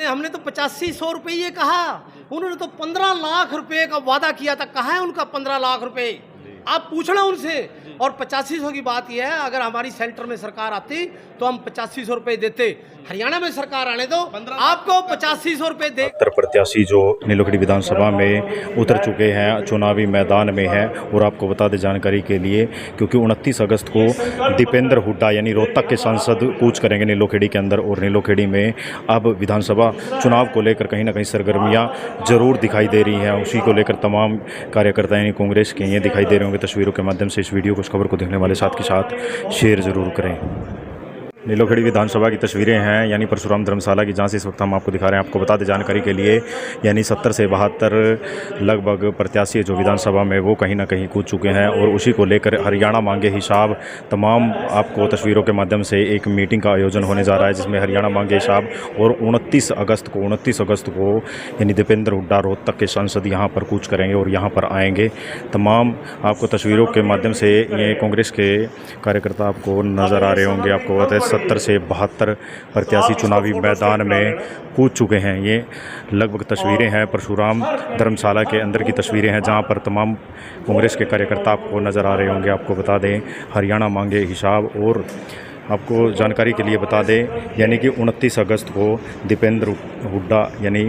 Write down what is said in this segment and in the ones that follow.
हमने तो 8500 रुपये कहा, उन्होंने तो 15 लाख रुपए का वादा किया था। कहाँ है उनका 15 लाख रुपए? आप पूछना उनसे। और 8500 की बात यह है, अगर हमारी सेंटर में सरकार आती तो हम 8500 रुपये देते। हरियाणा में सरकार आने दो, आपको 8500 रुपये दे। 70 प्रत्याशी जो नीलोखेड़ी विधानसभा में उतर चुके हैं, चुनावी मैदान में हैं। और आपको बता दें जानकारी के लिए, क्योंकि 29 अगस्त को दीपेंद्र हुड्डा यानी रोहतक के सांसद कूच करेंगे नीलोखेड़ी के अंदर। और नीलोखेड़ी में अब विधानसभा चुनाव को लेकर कहीं ना कहीं सरगर्मियाँ जरूर दिखाई दे रही हैं। उसी को लेकर तमाम कार्यकर्ता यानी कांग्रेस के ये दिखाई दे रहे होंगे तस्वीरों के माध्यम से। इस वीडियो को, इस खबर को देखने वाले साथ के साथ शेयर जरूर करें। नीलोखेड़ी विधानसभा की तस्वीरें हैं, यानी परशुराम धर्मशाला की, जहाँ से इस वक्त हम आपको दिखा रहे हैं। आपको बता दें जानकारी के लिए, यानी 70 से 72 लगभग प्रत्याशी जो विधानसभा में वो कहीं ना कहीं कूद चुके हैं। और उसी को लेकर हरियाणा मांगे हिसाब, तमाम आपको तस्वीरों के माध्यम से एक मीटिंग का आयोजन होने जा रहा है, जिसमें हरियाणा मांगे हिसाब और 29 अगस्त को यानी दीपेंद्र हुड्डा रोहतक के सांसद यहाँ पर कूच करेंगे और यहाँ पर आएंगे। तमाम आपको तस्वीरों के माध्यम से ये कांग्रेस के कार्यकर्ता आपको नज़र आ रहे होंगे। आपको बता दें 70 से 72 प्रत्याशी चुनावी मैदान में कूद चुके हैं। ये लगभग तस्वीरें हैं परशुराम धर्मशाला के अंदर की तस्वीरें हैं, जहां पर तमाम कांग्रेस के कार्यकर्ता आपको नज़र आ रहे होंगे। आपको बता दें हरियाणा मांगे हिसाब और आपको जानकारी के लिए बता दें, यानी कि 29 अगस्त को दीपेंद्र हुड्डा यानी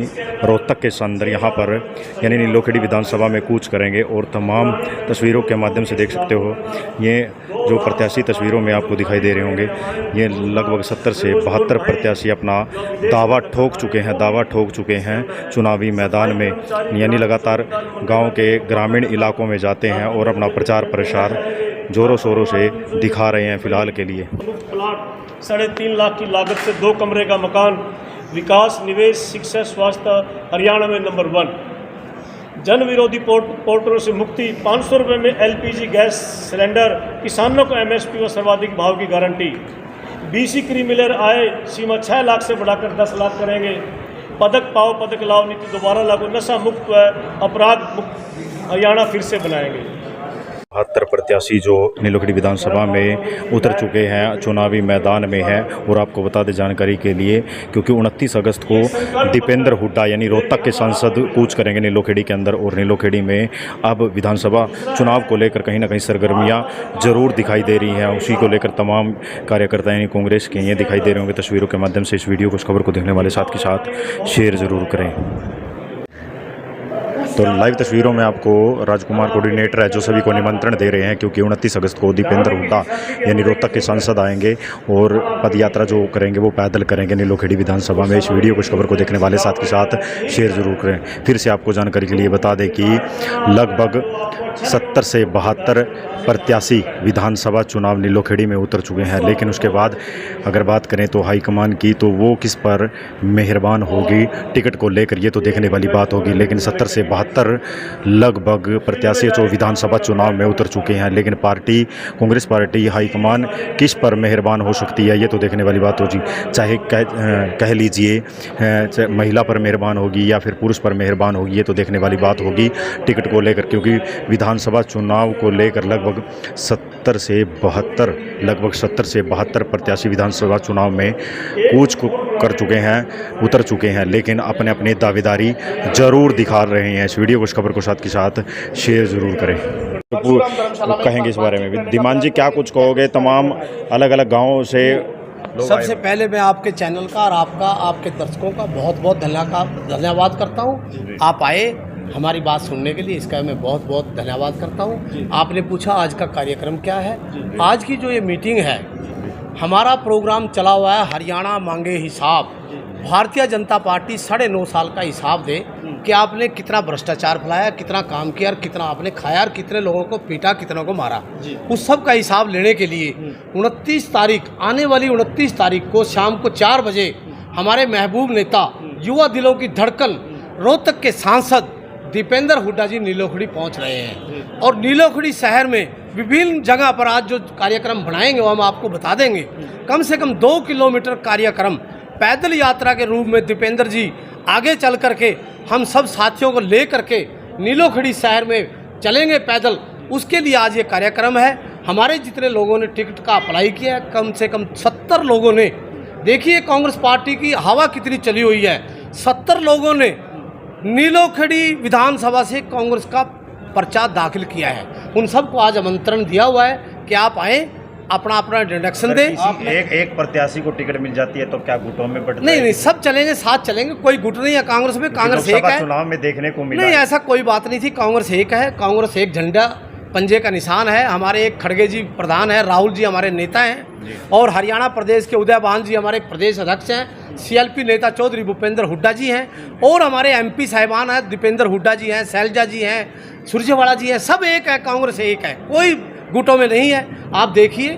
रोहतक के सांसद यहाँ पर यानी नीलोखेड़ी विधानसभा में कूच करेंगे। और तमाम तस्वीरों के माध्यम से देख सकते हो, ये जो प्रत्याशी तस्वीरों में आपको दिखाई दे रहे होंगे, ये लगभग 70 से 72 प्रत्याशी अपना दावा ठोक चुके हैं चुनावी मैदान में। यानी लगातार गाँव के ग्रामीण इलाकों में जाते हैं और अपना प्रचार प्रसार जोरों शोरों से दिखा रहे हैं फिलहाल के लिए। प्लाट 3.5 लाख की लागत से 2 कमरे का मकान, विकास, निवेश, शिक्षा, स्वास्थ्य हरियाणा में नंबर 1। जन विरोधी पोर्टलों से मुक्ति, 500 रुपये में LPG गैस सिलेंडर, किसानों को MSP व सर्वाधिक भाव की गारंटी। BC क्रीमिलेयर आय सीमा 6 लाख से बढ़ाकर 10 लाख करेंगे। पदक पाओ पदक लाओ नीति दोबारा लागू, नशा मुक्त व अपराध मुक्त हरियाणा फिर से बनाएंगे। 72 प्रत्याशी जो नीलोखेड़ी विधानसभा में उतर चुके हैं, चुनावी मैदान में हैं। और आपको बता दें जानकारी के लिए, क्योंकि 29 अगस्त को दीपेंद्र हुड्डा यानी रोहतक के सांसद कूच करेंगे नीलोखेड़ी के अंदर। और नीलोखेड़ी में अब विधानसभा चुनाव को लेकर कहीं ना कहीं सरगर्मियाँ जरूर दिखाई दे रही हैं। उसी को लेकर तमाम कार्यकर्ता यानी कांग्रेस के ये दिखाई दे रहे होंगे तस्वीरों के माध्यम से। इस वीडियो को, इस खबर को देखने वाले साथ के साथ शेयर ज़रूर करें। तो लाइव तस्वीरों में आपको राजकुमार कोऑर्डिनेटर है जो सभी को निमंत्रण दे रहे हैं, क्योंकि 29 अगस्त को दीपेंद्र हुड्डा यानी रोहतक के सांसद आएंगे और पद यात्रा जो करेंगे वो पैदल करेंगे नीलोखेड़ी विधानसभा में। इस वीडियो को, इस खबर को देखने वाले साथ के साथ शेयर जरूर करें। फिर से आपको जानकारी के लिए बता दें कि लगभग 70 से 72 प्रत्याशी विधानसभा चुनाव नीलोखेड़ी में उतर चुके हैं। लेकिन उसके बाद अगर बात करें तो हाईकमान की, तो वो किस पर मेहरबान होगी टिकट को लेकर, ये तो देखने वाली बात होगी। लेकिन 70 से 72 लगभग प्रत्याशी जो विधानसभा चुनाव में उतर चुके हैं, लेकिन पार्टी कांग्रेस पार्टी हाईकमान किस पर मेहरबान हो सकती है, ये तो देखने वाली बात होगी। चाहे कह लीजिए महिला पर मेहरबान होगी या फिर पुरुष पर मेहरबान होगी, ये तो देखने वाली बात होगी टिकट को लेकर। क्योंकि विधानसभा चुनाव को लेकर लगभग 70 से 72 प्रत्याशी विधानसभा चुनाव में कूच कर चुके हैं, उतर चुके हैं, लेकिन अपने अपने दावेदारी जरूर दिखा रहे हैं। इस वीडियो को, इस खबर को साथ के साथ शेयर जरूर करें। तो कहेंगे इस बारे में दिमान जी, क्या कुछ कहोगे तमाम अलग अलग गाँवों से? सबसे पहले मैं आपके चैनल का और आपके दर्शकों का बहुत बहुत धन्यवाद करता हूँ। आप आए हमारी बात सुनने के लिए, इसका मैं बहुत बहुत धन्यवाद करता हूँ। आपने पूछा आज का कार्यक्रम क्या है। आज की जो ये मीटिंग है, हमारा प्रोग्राम चला हुआ है हरियाणा मांगे हिसाब। भारतीय जनता पार्टी 9.5 साल का हिसाब दे कि आपने कितना भ्रष्टाचार फैलाया, कितना काम किया और कितना आपने खाया और कितने लोगों को पीटा, कितनों को मारा। उस सब का हिसाब लेने के लिए 29 तारीख, आने वाली 29 तारीख को शाम को 4 बजे हमारे महबूब नेता, युवा दिलों की धड़कन, रोहतक के सांसद दीपेंद्र हुड्डा जी नीलोखेड़ी पहुंच रहे हैं। और नीलोखेड़ी शहर में विभिन्न जगह पर आज जो कार्यक्रम बनाएंगे वो हम आपको बता देंगे। कम से कम 2 किलोमीटर कार्यक्रम पैदल यात्रा के रूप में दीपेंद्र जी आगे चल करके हम सब साथियों को ले करके नीलोखेड़ी शहर में चलेंगे पैदल। उसके लिए आज ये कार्यक्रम है। हमारे जितने लोगों ने टिकट का अप्लाई किया है, कम से कम 70 लोगों ने। देखिए कांग्रेस पार्टी की हवा कितनी चली हुई है। 70 लोगों ने नीलोखेड़ी विधानसभा से कांग्रेस का पर्चा दाखिल किया है। उन सबको आज आमंत्रण दिया हुआ है कि आप आए, अपना अपना इंट्रोडक्शन दें। एक प्रत्याशी को टिकट मिल जाती है तो क्या गुटों में बंटते नहीं, सब चलेंगे, साथ चलेंगे, कोई गुट नहीं है कांग्रेस में। कांग्रेस एक है। चुनाव में देखने को मिला नहीं, ऐसा कोई बात नहीं थी। कांग्रेस एक है, कांग्रेस एक झंडा पंजे का निशान है। हमारे एक खड़गे जी प्रधान है, राहुल जी हमारे नेता हैं, और हरियाणा प्रदेश के उदयभान जी हमारे प्रदेश अध्यक्ष हैं, सीएलपी नेता चौधरी भूपेंद्र हुड्डा जी हैं, और हमारे एमपी साहिबान हैं, दीपेंद्र हुड्डा जी हैं, शैलजा जी हैं, सुरजेवाला जी हैं। सब एक है, कांग्रेस एक है, कोई गुटों में नहीं है। आप देखिए,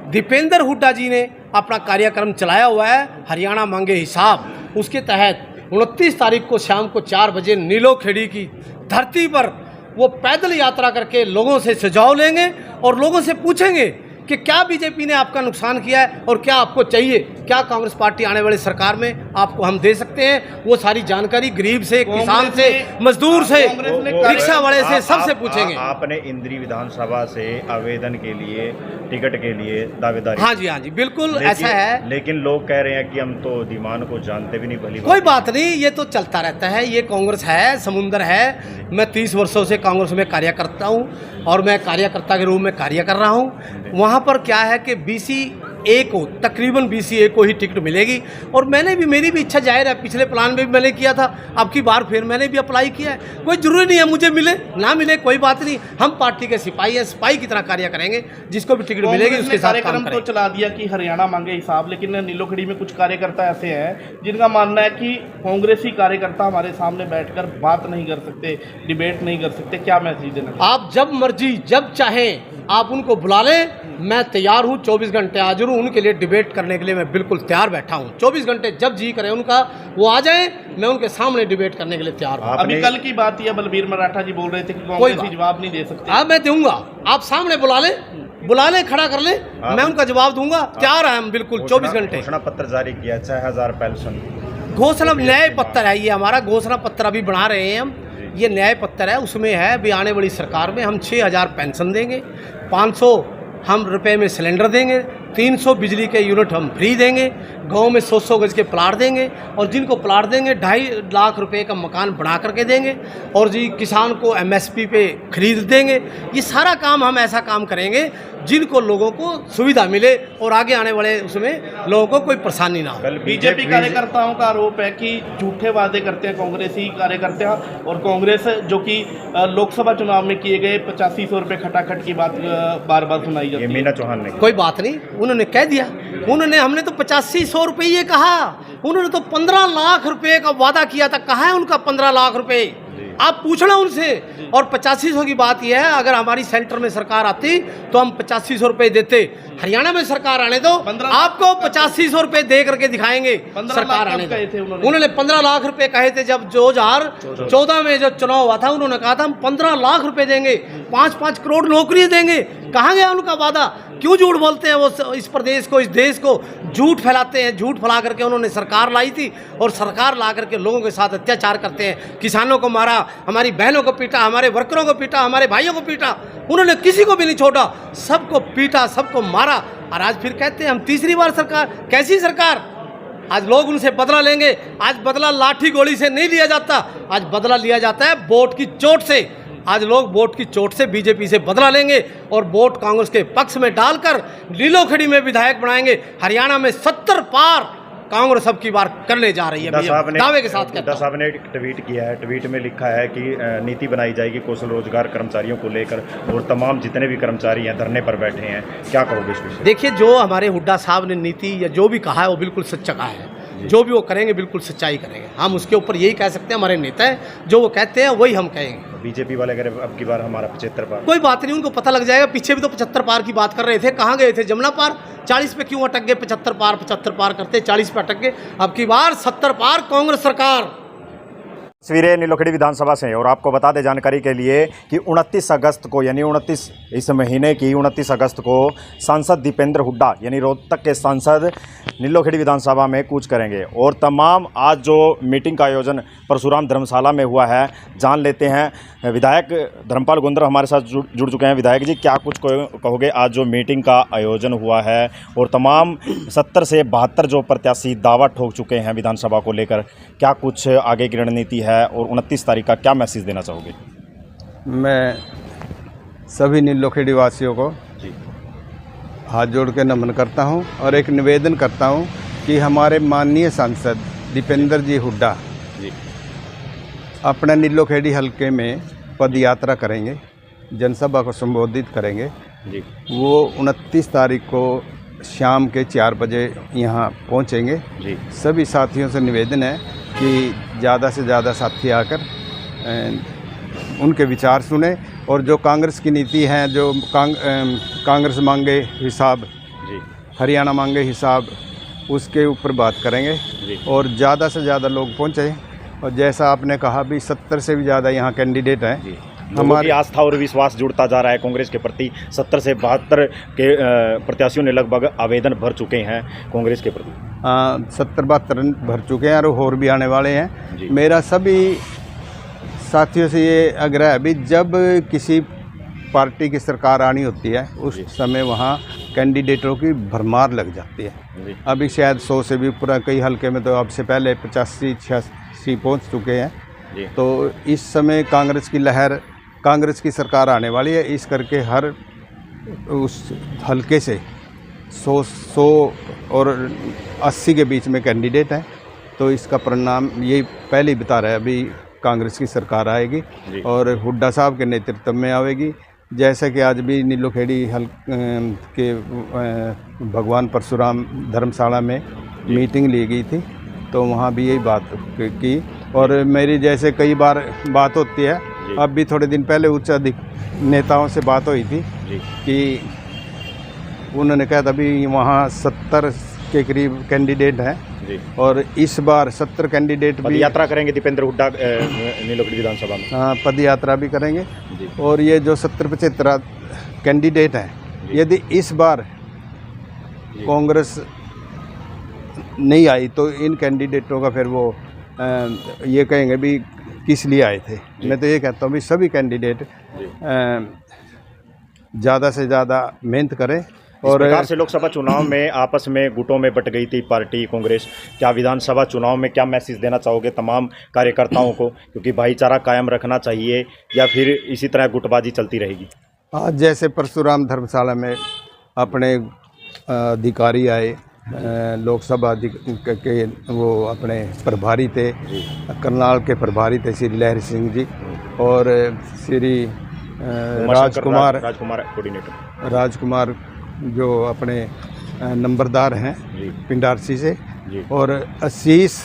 दीपेंद्र हुड्डा जी ने अपना कार्यक्रम चलाया हुआ है, हरियाणा मांगे हिसाब। उसके तहत 29 तारीख को शाम को 4 बजे नीलोखेड़ी की धरती पर वो पैदल यात्रा करके लोगों से सुझाव लेंगे और लोगों से पूछेंगे कि क्या बीजेपी ने आपका नुकसान किया है और क्या आपको चाहिए, क्या कांग्रेस पार्टी आने वाली सरकार में आपको हम दे सकते हैं। वो सारी जानकारी गरीब से, किसान से, मजदूर से, रिक्शा वाले से, सबसे पूछेंगे। आपने इंद्री विधानसभा से आवेदन के लिए, टिकट के लिए दावेदारी? हाँ जी, बिल्कुल ऐसा है। लेकिन लोग कह रहे हैं कि हम तो दीमान को जानते भी नहीं। भली कोई बात नहीं, ये तो चलता रहता है। ये कांग्रेस है, समुंदर है। मैं 30 वर्षों से कांग्रेस में कार्य करता हूँ और मैं कार्यकर्ता के रूप में कार्य कर रहा हूँ। वहाँ पर क्या है कि BCA को, तकरीबन BCA को ही टिकट मिलेगी। और मेरी भी इच्छा जाहिर है, पिछले प्लान में भी मैंने किया था, अब की बार फिर मैंने भी अप्लाई किया है। कोई जरूरी नहीं है मुझे मिले ना मिले, कोई बात नहीं। हम पार्टी के सिपाही हैं, सिपाही की तरह कार्य करेंगे। जिसको भी टिकट मिलेगी उसके साथ काम करेंगे। तो चला दिया कि हरियाणा मांगे हिसाब, लेकिन नीलोखेड़ी में कुछ कार्यकर्ता ऐसे हैं जिनका मानना है कि कांग्रेसी कार्यकर्ता हमारे सामने बैठकर बात नहीं कर सकते, डिबेट नहीं कर सकते। क्या मैसेज देना? आप जब मर्जी, जब चाहें आप उनको बुला लें, मैं तैयार हूँ। 24 घंटे हाजिर हूँ उनके लिए, डिबेट करने के लिए मैं बिल्कुल तैयार बैठा हूँ। 24 घंटे जब जी करें उनका, वो आ जाएं, मैं उनके सामने डिबेट करने के लिए तैयार हूँ। अभी कल की बात है, बलबीर मराठा जी बोल रहे थे कि कांग्रेसी जवाब नहीं दे सकते। अब मैं दूंगा, आप सामने बुला लें, खड़ा कर लें, मैं उनका जवाब दूंगा। तैयार है हम बिल्कुल 24 घंटे। घोषणा पत्र जारी किया, 6000 पेंशन घोषणा न्याय पत्र है ये हमारा। घोषणा पत्र अभी बना रहे हैं हम। ये न्याय पत्र है, उसमें है भी आने वाली सरकार में हम 6000 पेंशन देंगे, 500 हम रुपए में सिलेंडर देंगे, 300 बिजली के यूनिट हम फ्री देंगे, गांव में 100 गज के प्लाट देंगे, और जिनको प्लाट देंगे 2.5 लाख रुपए का मकान बना करके देंगे, और जी किसान को MSP पे खरीद देंगे। ये सारा काम हम ऐसा काम करेंगे जिनको लोगों को सुविधा मिले और आगे आने वाले उसमें लोगों को कोई परेशानी ना हो। बीजेपी कार्यकर्ताओं का आरोप है कि झूठे वादे करते हैं कांग्रेसी कार्यकर्ता, और कांग्रेस जो कि लोकसभा चुनाव में किए गए 8500 रुपये खटाखट की बात बार बार सुनाई जाती है। मीना चौहान ने कोई बात नहीं, उन्होंने कह दिया। हमने तो 8500 रुपये कहा, उन्होंने तो 15 लाख रुपए का वादा किया था। कहाँ है उनका 15 लाख रुपए? आप पूछना उनसे। और 8500 की बात यह है, अगर हमारी सेंटर में सरकार आती तो हम 8500 रुपये देते। हरियाणा में सरकार आने दो, आपको 8500 रुपये दे करके दिखाएंगे। सरकार आने दो। उन्होंने 15 लाख रुपए कहे थे जब 2014 में जो चुनाव हुआ था। उन्होंने कहा था हम 15 लाख रुपए देंगे, 5-5 करोड़ नौकरी देंगे। कहाँ गया उनका वादा? क्यों झूठ बोलते हैं वो? इस प्रदेश को, इस देश को झूठ फैलाते हैं। झूठ फैला करके उन्होंने सरकार लाई थी, और सरकार ला करके लोगों के साथ अत्याचार करते हैं। किसानों को मारा, हमारी बहनों को पीटा, हमारे वर्करों को पीटा, हमारे भाइयों को पीटा। उन्होंने किसी को भी नहीं छोड़ा, सबको पीटा, सबको मारा। और आज फिर कहते हैं हम तीसरी बार सरकार। कैसी सरकार? आज लोग उनसे बदला लेंगे। आज बदला लाठी गोली से नहीं लिया जाता, आज बदला लिया जाता है वोट की चोट से। आज लोग वोट की चोट से बीजेपी से बदला लेंगे और वोट कांग्रेस के पक्ष में डालकर नीलोखेड़ी में विधायक बनाएंगे। हरियाणा में 70 पार कांग्रेस अब की बार करने जा रही है, दावे के साथ। हुड्डा साहब ने एक ट्वीट किया है, ट्वीट में लिखा है कि नीति बनाई जाएगी कौशल रोजगार कर्मचारियों को लेकर, और तमाम जितने भी कर्मचारी हैं धरने पर बैठे हैं। क्या कहोगे इस विषय? देखिए, जो हमारे हुड्डा साहब ने नीति या जो भी कहा है वो बिल्कुल सच्चा कहा है। जो भी वो करेंगे बिल्कुल सच्चाई करेंगे। हम उसके ऊपर यही कह सकते हैं, हमारे नेता हैं, जो वो कहते हैं वही हम कहेंगे। बीजेपी वाले अगर अब की बार हमारा 75 पार, कोई बात नहीं, उनको पता लग जाएगा। पीछे भी तो 75 पार की बात कर रहे थे, कहाँ गए थे? जमुना पार। 40 पे क्यों अटक गए? 75 पार करते 40 पे अटक गए। अब की बार 70 पार कांग्रेस सरकार। तस्वीरें नीलोखेड़ी विधानसभा से हैं और आपको बता दें जानकारी के लिए कि 29 अगस्त को यानी 29 इस महीने की 29 अगस्त को सांसद दीपेंद्र हुड्डा यानी रोहतक के सांसद नीलोखेड़ी विधानसभा में कूच करेंगे। और तमाम आज जो मीटिंग का आयोजन परशुराम धर्मशाला में हुआ है, जान लेते हैं विधायक धर्मपाल गुंदर हमारे साथ जुड़ चुके हैं। विधायक जी, क्या कुछ कहोगे आज जो मीटिंग का आयोजन हुआ है और तमाम 70 से 72 जो प्रत्याशी दावा ठोक चुके हैं विधानसभा को लेकर, क्या कुछ आगे की रणनीति है और 29 तारीख का क्या मैसेज देना चाहोगे? मैं सभी नीलोखेड़ी वासियों को हाथ जोड़ के नमन करता हूं और एक निवेदन करता हूं कि हमारे माननीय सांसद दीपेंद्र जी हुड्डा अपना नीलोखेड़ी हलके में पद यात्रा करेंगे, जनसभा को संबोधित करेंगे। वो 29 तारीख को शाम के 4 बजे यहाँ पहुँचेंगे। सभी साथियों से निवेदन है कि ज़्यादा से ज़्यादा साथी आकर उनके विचार सुने और जो कांग्रेस की नीति है, जो कांग्रेस मांगे हिसाब, हरियाणा मांगे हिसाब, उसके ऊपर बात करेंगे और ज़्यादा से ज़्यादा लोग पहुँचे। और जैसा आपने कहा भी 70 से भी ज़्यादा यहाँ कैंडिडेट हैं। हमारी आस्था और विश्वास जुड़ता जा रहा है कांग्रेस के प्रति। 70 से 72 के प्रत्याशियों ने लगभग आवेदन भर चुके हैं कांग्रेस के प्रति। 70-72 भर चुके हैं और भी आने वाले हैं। मेरा सभी साथियों से ये आग्रह है भी जब किसी पार्टी की सरकार आनी होती है उस समय वहाँ कैंडिडेटों की भरमार लग जाती है। अभी शायद 100 से भी पूरा कई हल्के में तो अब से पहले 85-86 पहुँच चुके हैं। तो इस समय कांग्रेस की लहर, कांग्रेस की सरकार आने वाली है, इस करके हर उस हल्के से 100 और 80 के बीच में कैंडिडेट हैं। तो इसका परिणाम ये पहले ही बता रहा है, अभी कांग्रेस की सरकार आएगी और हुड्डा साहब के नेतृत्व में आएगी। जैसा कि आज भी नीलोखेड़ी के भगवान परशुराम धर्मशाला में मीटिंग ली गई थी, तो वहाँ भी यही बात की। और मेरी जैसे कई बार बात होती है, अब भी थोड़े दिन पहले उच्च नेताओं से बात हुई थी कि उन्होंने कहा था भी वहाँ 70 के करीब कैंडिडेट हैं और इस बार 70 कैंडिडेट भी यात्रा करेंगे दीपेंद्र हुड्डा नीलोखेड़ी विधानसभा में। हाँ, पद यात्रा भी करेंगे। और ये जो 70-75 कैंडिडेट हैं, यदि इस बार कांग्रेस नहीं आई तो इन कैंडिडेटों का फिर वो ये कहेंगे भी किस लिए आए थे। मैं तो ये कहता हूँ भी सभी कैंडिडेट ज़्यादा से ज़्यादा मेहनत करें। और प्रकार से लोकसभा चुनाव में आपस में गुटों में बट गई थी पार्टी कांग्रेस, क्या विधानसभा चुनाव में क्या मैसेज देना चाहोगे तमाम कार्यकर्ताओं को, क्योंकि भाईचारा कायम रखना चाहिए या फिर इसी तरह गुटबाजी चलती रहेगी? आज जैसे परशुराम धर्मशाला में अपने अधिकारी आए, लोकसभा के वो अपने प्रभारी थे, करनाल के प्रभारी थे श्री लहरी सिंह जी और श्री राजकुमार जो अपने नंबरदार हैं पिंडारसी से, और आशीष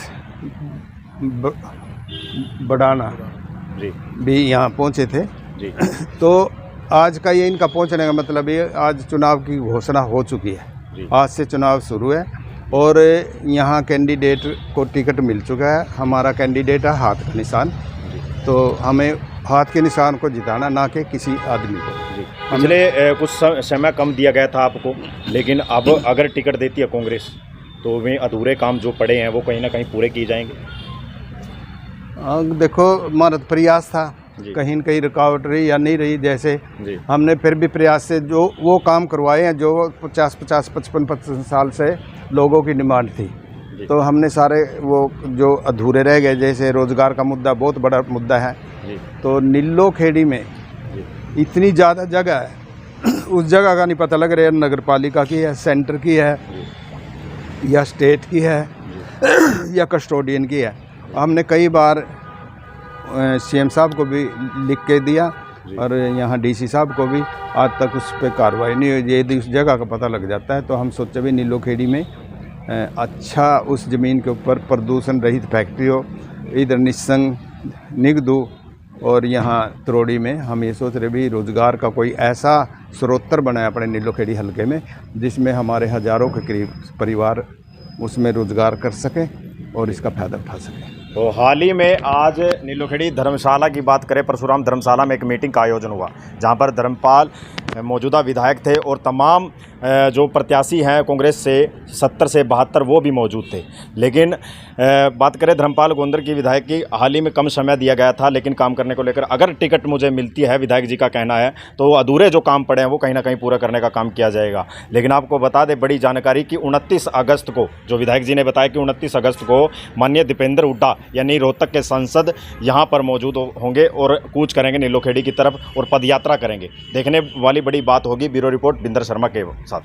बड़ाना भी यहाँ पहुँचे थे। तो आज का ये इनका पहुँचने का मतलब ये, आज चुनाव की घोषणा हो चुकी है, आज से चुनाव शुरू है और यहाँ कैंडिडेट को टिकट मिल चुका है। हमारा कैंडिडेट है हाथ का निशान, तो हमें हाथ के निशान को जिताना, ना कि किसी आदमी को। पिछले कुछ समय कम दिया गया था आपको, लेकिन अब अगर टिकट देती है कांग्रेस तो वे अधूरे काम जो पड़े हैं वो कहीं ना कहीं पूरे किए जाएंगे। देखो, हमारा प्रयास था, कहीं न कहीं रुकावट रही या नहीं रही, जैसे हमने फिर भी प्रयास से जो वो काम करवाए हैं जो 50-50, 55 साल से लोगों की डिमांड थी, तो हमने सारे वो जो अधूरे रह गए, जैसे रोज़गार का मुद्दा बहुत बड़ा मुद्दा है। तो नीलोखेड़ी में इतनी ज़्यादा जगह है, उस जगह का नहीं पता लग रहा है नगर पालिका की है, सेंटर की है या स्टेट की है या कस्टोडियन की है। हमने कई बार सीएम साहब को भी लिख के दिया और यहाँ डीसी साहब को भी, आज तक उस पर कार्रवाई नहीं हुई। यदि उस जगह का पता लग जाता है तो हम सोचे भी नीलोखेड़ी में अच्छा उस ज़मीन के ऊपर प्रदूषण रहित फैक्ट्री हो, इधर निस्संग निगदू, और यहाँ त्रोड़ी में हम ये सोच रहे भी रोज़गार का कोई ऐसा स्रोतर बनाए अपने नीलोखेड़ी हलके में जिसमें हमारे हज़ारों के करीब परिवार उसमें रोज़गार कर सकें और इसका फ़ायदा उठा सकें। तो हाल ही में आज नीलोखेड़ी धर्मशाला की बात करें, परशुराम धर्मशाला में एक मीटिंग का आयोजन हुआ जहां पर धर्मपाल मौजूदा विधायक थे और तमाम जो प्रत्याशी हैं कांग्रेस से 70 से 72 वो भी मौजूद थे। लेकिन बात करें धर्मपाल गोंदर की विधायक की, हाल ही में कम समय दिया गया था, लेकिन काम करने को लेकर अगर टिकट मुझे मिलती है, विधायक जी का कहना है, तो अधूरे जो काम पड़े हैं वो कहीं ना कहीं पूरा करने का काम किया जाएगा। लेकिन आपको बता दें बड़ी जानकारी कि 29 अगस्त को, जो विधायक जी ने बताया कि 29 अगस्त को माननीय दीपेंद्र हुड्डा यानी रोहतक के सांसद यहाँ पर मौजूद होंगे और कूच करेंगे नीलोखेड़ी की तरफ और पदयात्रा करेंगे। देखने वाली बड़ी बात होगी। ब्यूरो रिपोर्ट बिंदर शर्मा के साथ।